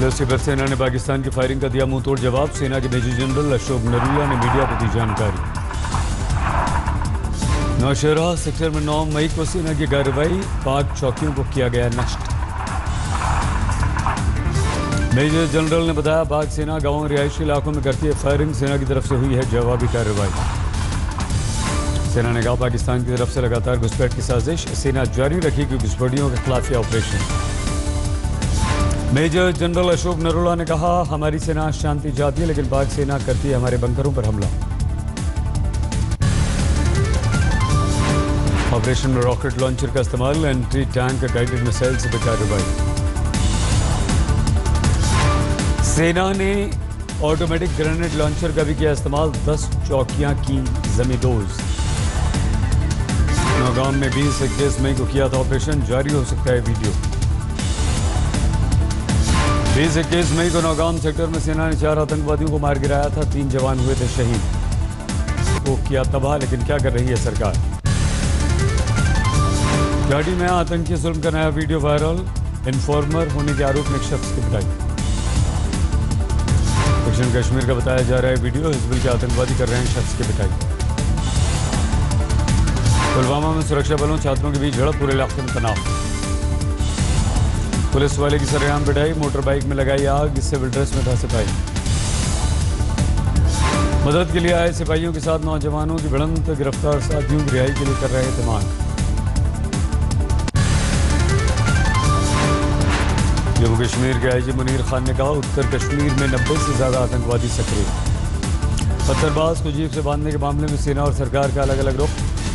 LOC पर सेना ने पाकिस्तान की फायरिंग का दिया मुंह तोड़ जवाब। सेना के मेजर जनरल अशोक नरूला ने मीडिया को दी जानकारी। नौशहरा सेक्टर में 9 मई को सेना की कार्रवाई, पाक चौकियों को किया गया नष्ट। मेजर जनरल ने बताया पाक सेना गांवों रिहायशी इलाकों में करती है फायरिंग, सेना की तरफ से हुई है जवाबी कार्रवाई। सेना ने कहा पाकिस्तान की तरफ से लगातार घुसपैठ की साजिश, सेना जारी रखेगी घुसपैठियों के खिलाफ operation. Major general Ashok Narula ने कहा हमारी सेना शांति चाहती है लेकिन पाक सेना करती है हमारे बंकरों पर हमला। ऑपरेशन में रॉकेट लॉन्चर का इस्तेमाल, एंटी टैंक गाइडेड मिसाइल से कार्रवाई। सेना ने ऑटोमेटिक ग्रेनेड लॉन्चर का भी किया इस्तेमाल, 10 चौकियां की जमींदोज। नौगाम में 20-21 मई को किया था ऑपरेशन, जारी हो सकता है वीडियो। 20-21 मई को नौगाम सेक्टर में सेना ने 4 आतंकवादियों को मार गिराया था, 3 जवान हुए थे शहीद। वो किया तबाह, लेकिन क्या कर रही है सरकार? घाटी में आतंकी जुल्म का नया वीडियो वायरल, इन्फॉर्मर होने के आरोप में एक शख्स की पिटाई। दक्षिण कश्मीर का बताया जा रहा है वीडियो, हिजबुल के आतंकवादी कर रहे हैं शख्स की पिटाई। पुलवामा में सुरक्षा बलों छात्रों के बीच झड़प, पूरे इलाके में तनाव। पुलिस वाले की सरेआम पिटाई, मोटर बाइक में लगाई आग, सिविल ड्रेस में था सिपाही। मदद के लिए आए सिपाहियों के साथ नौजवानों की भिड़ंत, गिरफ्तार साथियों की रिहाई के लिए कर रहे थे मांग। जम्मू कश्मीर के आईजी मुनीर खान ने कहा उत्तर कश्मीर में 90 से ज़्यादा आतंकवादी सक्रिय। पत्थरबाज को जीप से बांधने के मामले में सेना और सरकार का अलग अलग रुख,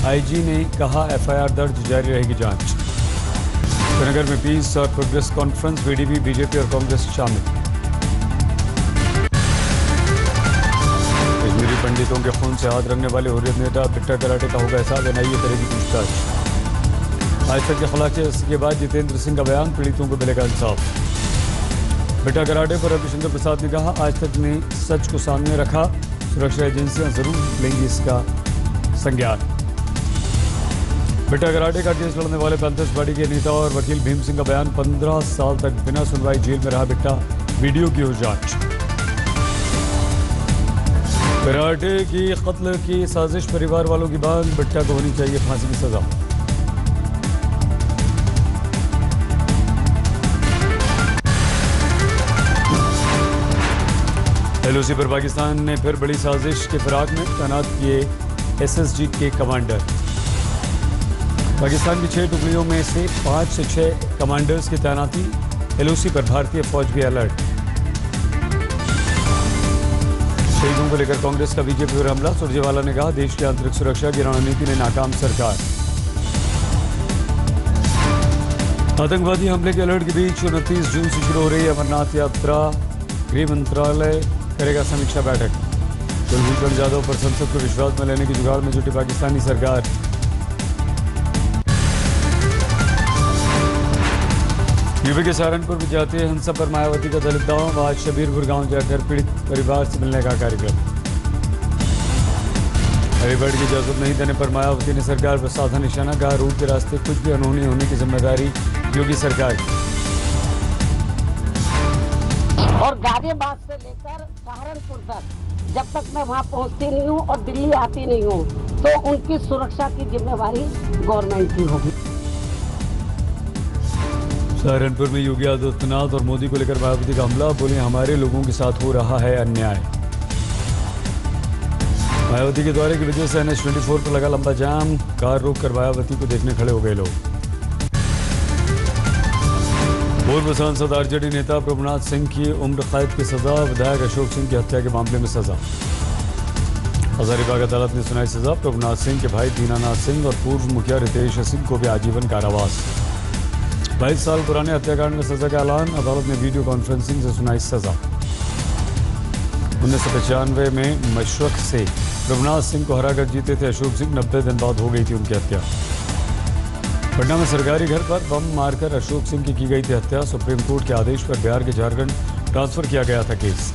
आईजी ने कहा एफआईआर दर्ज, जारी रहेगी जांच। श्रीनगर में पीस और प्रोग्रेस कॉन्फ्रेंस, पीडीपी, बीजेपी और कांग्रेस शामिल। कश्मीरी पंडितों के खून से हाथ रंगने वाले हुर्रियत नेता बिट्टा कराटे का होगा एहसास, एनआईए करेगी पूछताछ। आज तक के खिलाफ के बाद जितेंद्र सिंह का बयान, पीड़ितों को मिलेगा इंसाफ। बिट्टा कराटे पर रविशंकर प्रसाद ने कहा आज तक ने सच को सामने रखा, सुरक्षा एजेंसियां जरूर लेंगी इसका संज्ञान। बिट्टा कराटे का केस लड़ने वाले पैंथर्स पार्टी के नेता और वकील भीम सिंह का बयान, 15 साल तक बिना सुनवाई जेल में रहा बिट्टा, वीडियो की हो जांच। कराटे की कत्ल की साजिश, परिवार वालों की मांग, बिट्टा को होनी चाहिए फांसी की सजा। एलओसी पर पाकिस्तान ने फिर बड़ी साजिश के फिराक में तैनात किए एसएसजी के कमांडर। पाकिस्तान की 6 टुकड़ियों में से 5 से 6 कमांडर्स की तैनाती, एलओसी पर भारतीय फौज भी अलर्ट। शहीदों को लेकर कांग्रेस का बीजेपी पर हमला, सुरजेवाला ने कहा देश की आंतरिक सुरक्षा की रणनीति ने नाकाम सरकार। आतंकवादी हमले के अलर्ट के बीच 29 जून से शुरू हो रही अमरनाथ यात्रा, गृह मंत्रालय करेगा समीक्षा बैठक। कुलभूषण जाधव पर संसद को विश्वास में लेने की जुगाड़ में जुटी पाकिस्तानी सरकार। यूपी के सहारनपुर में जाते हिंसा पर मायावती का दलित दाव, आज शबीरपुर गांव जाकर पीड़ित परिवार से मिलने का कार्यक्रम। हरिबड़ की इजाजत नहीं देने पर मायावती ने सरकार पर साधा निशाना, कहा रूट के रास्ते कुछ भी अनहोनी होने की जिम्मेदारी योगी सरकार की। और गाजियाबाद से लेकर सहारनपुर तक जब तक मैं वहां पहुंचती नहीं हूं और दिल्ली आती नहीं हूं तो उनकी सुरक्षा की जिम्मेवारी गवर्नमेंट की होगी। सहारनपुर में योगी आदित्यनाथ और मोदी को लेकर मायावती का हमला, बोले हमारे लोगों के साथ हो रहा है अन्याय। मायावती के दौरे की वजह से NH-24 पर लगा लंबा जाम, कार रोक कर मायावती को देखने खड़े हो गए लोग। पूर्व सांसद आरजेडी नेता प्रभुनाथ सिंह की उम्र कैद की सजा, विधायक अशोक सिंह की हत्या के मामले में सजा। हजारीबाग अदालत ने सुनाई सजा, प्रभुनाथ सिंह के भाई दीनानाथ सिंह और पूर्व मुखिया रितेश सिंह को भी आजीवन कारावास। 22 साल पुराने हत्याकांड में सजा का ऐलान, अदालत ने वीडियो कॉन्फ्रेंसिंग से सुनाई सजा। 1995 में मशरक से प्रभुनाथ सिंह को हराकर जीते थे अशोक सिंह, 90 दिन बाद हो गई थी उनकी हत्या। पटना में सरकारी घर पर बम मारकर अशोक सिंह की गई थी हत्या, सुप्रीम कोर्ट के आदेश पर बिहार के झारखंड ट्रांसफर किया गया था केस।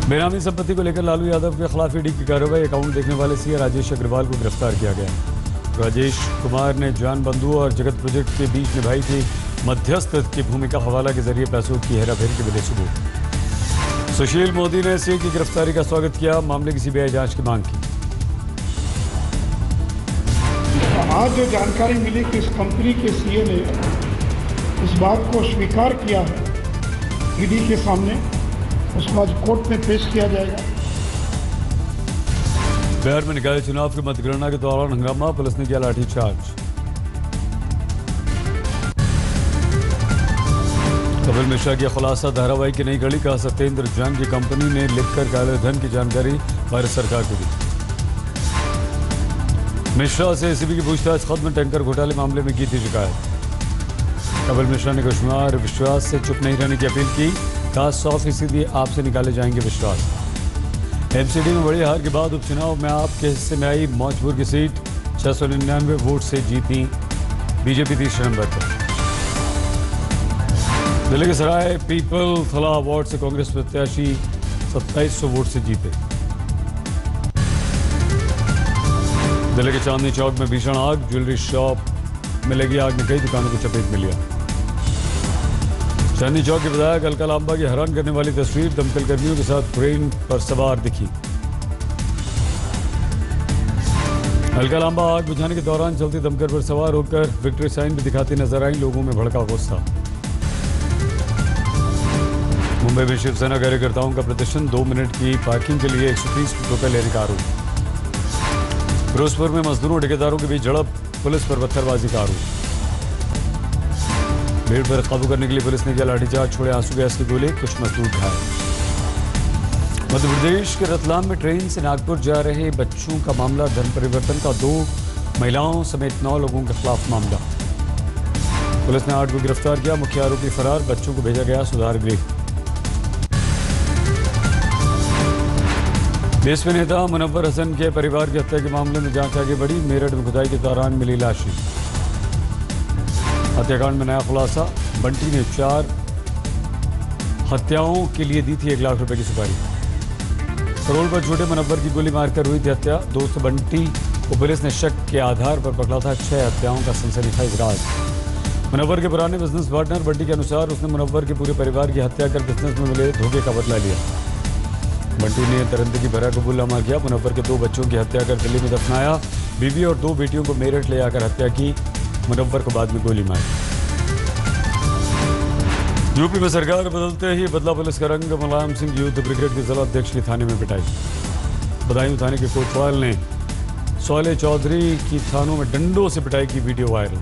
बेनामी संपत्ति को लेकर लालू यादव के खिलाफ ईडी की कार्रवाई, अकाउंट देखने वाले सीए राजेश अग्रवाल को गिरफ्तार किया गया। राजेश कुमार ने जान बंधु और जगत प्रोजेक्ट के बीच निभाई थी मध्यस्थ की भूमिका हवाला के जरिए पैसों की हेराफेरी के मिले सबूत। सुशील मोदी ने सीए की गिरफ्तारी का स्वागत किया, मामले की सीबीआई जांच की मांग की। आज जो जानकारी मिली कि इस कंपनी के सीए ने इस बात को स्वीकार किया है ईडी के सामने, उसको आज कोर्ट में पेश किया जाएगा। बिहार में निकाय चुनाव की मतगणना के दौरान हंगामा, पुलिस ने किया लाठीचार्ज। कपिल मिश्रा की खुलासा धारावाहिक की नई कड़ी का सत्येंद्र जैन की कंपनी ने लिखकर काले धन की जानकारी भारत सरकार को दी। मिश्रा से एसीबी की पूछताछ खत्म, टैंकर घोटाले मामले में की थी शिकायत। कपिल मिश्रा ने कुमार विश्वास से चुप नहीं रहने की अपील की, कहा 100% आपसे निकाले जाएंगे विश्वास। एमसीडी में बड़ी हार के बाद उपचुनाव में आपके हिस्से में आई मौजपुर की सीट, 699 वोट से जीती बीजेपी तीसरे नंबर पर। दिल्ली के सराय पीपल थला अवार्ड से कांग्रेस प्रत्याशी 2700 वोट से जीते। दिल्ली के चांदनी चौक में भीषण आग, ज्वेलरी शॉप में लगी आग ने कई दुकानों को चपेट में लिया। चांदनी चौक के विधायक अलका लांबा की हैरान करने वाली तस्वीर, दमकल कर्मियों के साथ ट्रेन पर सवार दिखी। अलका लांबा आग बुझाने के दौरान चलती दमकल पर सवार होकर विक्ट्री साइन भी दिखाती नजर आई, लोगों में भड़का गुस्सा। मुंबई में शिवसेना कार्यकर्ताओं का प्रदर्शन, 2 मिनट की पार्किंग के लिए 130 रुपये लेने का आरोप। फिरोजपुर में मजदूरों ठेकेदारों के बीच झड़प, पुलिस पर पत्थरबाजी का आरोप। भीड़ पर काबू करने के लिए पुलिस ने किया लाठीचार्ज, छोड़े आंसू गैस की गोले, कुछ मजदूर घायल। मध्य प्रदेश के रतलाम में ट्रेन से नागपुर जा रहे बच्चों का मामला, धर्म परिवर्तन का 2 महिलाओं समेत 9 लोगों के खिलाफ मामला। पुलिस ने 8 को गिरफ्तार किया, मुख्य आरोपी फरार, बच्चों को भेजा गया सुधार गृह। बीएसपी नेता मुनव्वर हसन के परिवार की हत्या के मामले में जांच आगे बढ़ी, मेरठ में खुदाई के दौरान मिली लाशें। हत्याकांड में नया खुलासा, बंटी ने 4 हत्याओं के लिए दी थी 1 लाख रुपए की सुपारी। करोल पर छोटे मुनव्वर की गोली मारकर हुई थी हत्या, दोस्त बंटी को पुलिस ने शक के आधार पर पकड़ा था। 6 हत्याओं का सनसनीखेज राज। मुनव्वर के पुराने बिजनेस पार्टनर बंटी के अनुसार उसने मुनव्वर के पूरे परिवार की हत्या कर बिजनेस में मिले धोखे का बदला लिया। बंटी ने दरिंदगी भरा कबूलनामा किया, मुनव्वर के 2 बच्चों की हत्या कर दिल्ली में दफनाया, बीवी और 2 बेटियों को मेरठ ले आकर हत्या की, मुनव्वर को बाद में गोली मारी। यूपी में सरकार बदलते ही बदला पुलिस का रंग, मुलायम सिंह यूथ ब्रिगेड के जिला अध्यक्ष की थाने में पिटाई। बदायूं थाने के कोतवाल ने सोले चौधरी की थानों में डंडों से पिटाई की वीडियो वायरल।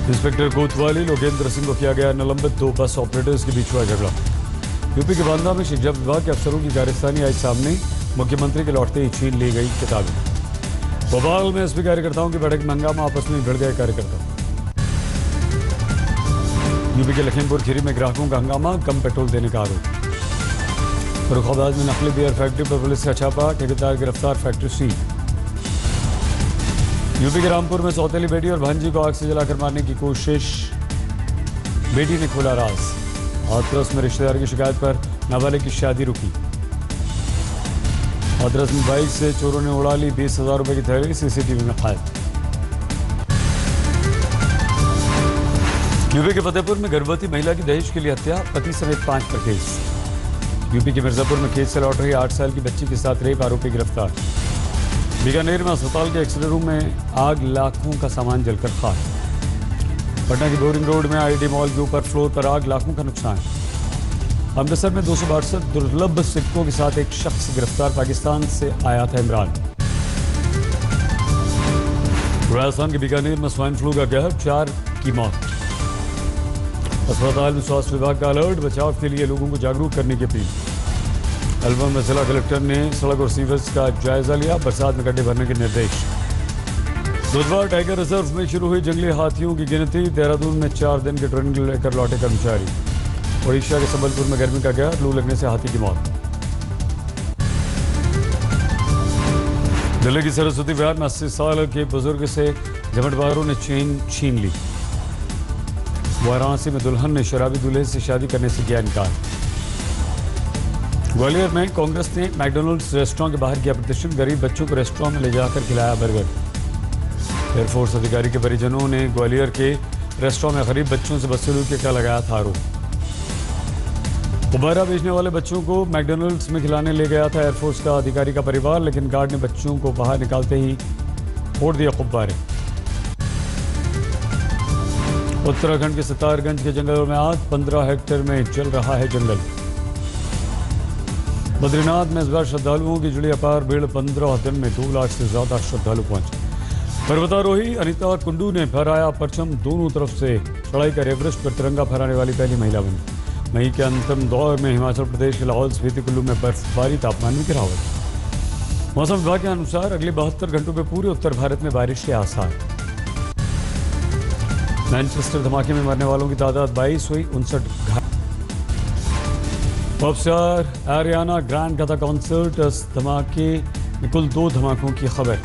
इंस्पेक्टर कोतवाली लोकेंद्र सिंह को किया गया निलंबित, 2 बस ऑपरेटर्स के बीच हुआ झगड़ा। यूपी के बांदा में शिक्षा विभाग के अफसरों की कारस्तानी आई सामने, मुख्यमंत्री के लौटते ही छीन ली गई किताबें। भोपाल में एसपी कार्यकर्ताओं की बैठक में हंगामा, आपस में भिड़ गए कार्यकर्ता। यूपी के लखीमपुर खीरी में ग्राहकों का हंगामा, कम पेट्रोल देने का आरोप। फर्रुखाबाद में नकली बियर फैक्ट्री पर पुलिस का छापा, ठेकेदार गिरफ्तार, फैक्ट्री सील। यूपी के रामपुर में सौतेली बेटी और भांजी को आग से जलाकर मारने की कोशिश, बेटी ने खोला राज। हाथरस में रिश्तेदार की शिकायत पर नाबालिग की शादी रुकी। हाथरस में बाइक से चोरों ने उड़ा ली 20,000 रुपए की थैली, सीसीटीवी में कैद। यूपी के फतेहपुर में गर्भवती महिला की दहेज के लिए हत्या, पति समेत 5 पर केस। यूपी के मिर्जापुर में खेत से लौट रही 8 साल की बच्ची के साथ रेप, आरोपी गिरफ्तार। बीकानेर में अस्पताल के एक्सरे रूम में आग, लाखों का सामान जलकर खाक। पटना की बोरिंग रोड में आईडी मॉल के ऊपर फ्लोर पर आग, लाखों का नुकसान। अमृतसर में 262 दुर्लभ सिक्कों के साथ एक शख्स गिरफ्तार, पाकिस्तान से आया था इमरान। राजस्थान के बीकानेर में स्वाइन फ्लू का कहर, 4 की मौत। अस्पताल में स्वास्थ्य विभाग का अलर्ट, बचाव के लिए लोगों को जागरूक करने की अपील। अलवर में जिला कलेक्टर ने सड़क और सीवरेज का जायजा लिया, बरसात में गड्ढे भरने के निर्देश। बुधवार टाइगर रिजर्व में शुरू हुई जंगली हाथियों की गिनती, देहरादून में 4 दिन के ट्रेनिंग लेकर लौटे कर्मचारी। ओडिशा के संबलपुर में गर्मी का कहर, लू लगने से हाथी की मौत। दिल्ली की सरस्वती विहार में 80 साल के बुजुर्ग से झमटबारों ने चेन छीन ली। वाराणसी में दुल्हन ने शराबी दूल्हे से शादी करने से किया इनकार। ग्वालियर में कांग्रेस ने मैकडॉनल्ड्स रेस्टोरेंट के बाहर किया प्रदर्शन, गरीब बच्चों को रेस्टोरेंट में ले जाकर खिलाया बर्गर। एयरफोर्स अधिकारी के परिजनों ने ग्वालियर के रेस्टोरेंट में गरीब बच्चों से बदसलूकी का लगाया था आरोप। गुब्बारा बेचने वाले बच्चों को मैकडॉनल्ड्स में खिलाने ले गया था एयरफोर्स का अधिकारी का परिवार, लेकिन गार्ड ने बच्चों को बाहर निकालते ही फोड़ दिया गुब्बारे। उत्तराखंड के सितारगंज के जंगलों में आग, 15 हेक्टेयर में जल रहा है जंगल। बद्रीनाथ में इस बार श्रद्धालुओं की जुड़ी अपार भीड़, 15 दिन में 2 लाख से ज्यादा श्रद्धालु पहुंचे। पर्वतारोही अनीता कुंडू ने फहराया परचम, दोनों तरफ से चढ़ाई कर एवरेस्ट पर तिरंगा फहराने वाली पहली महिला बनी। मई के अंतिम दौर में हिमाचल प्रदेश के लाहौल स्पीति कुल्लू में बर्फबारी, तापमान में गिरावट। मौसम विभाग के अनुसार अगले 72 घंटों में पूरे उत्तर भारत में बारिश के आसार। मैनचेस्टर धमाके में मरने वालों की तादाद 22 हुई, 59 घायल। पॉप स्टार एरियाना ग्रैंड का था कॉन्सर्ट, इस धमाके में कुल 2 धमाकों की खबर।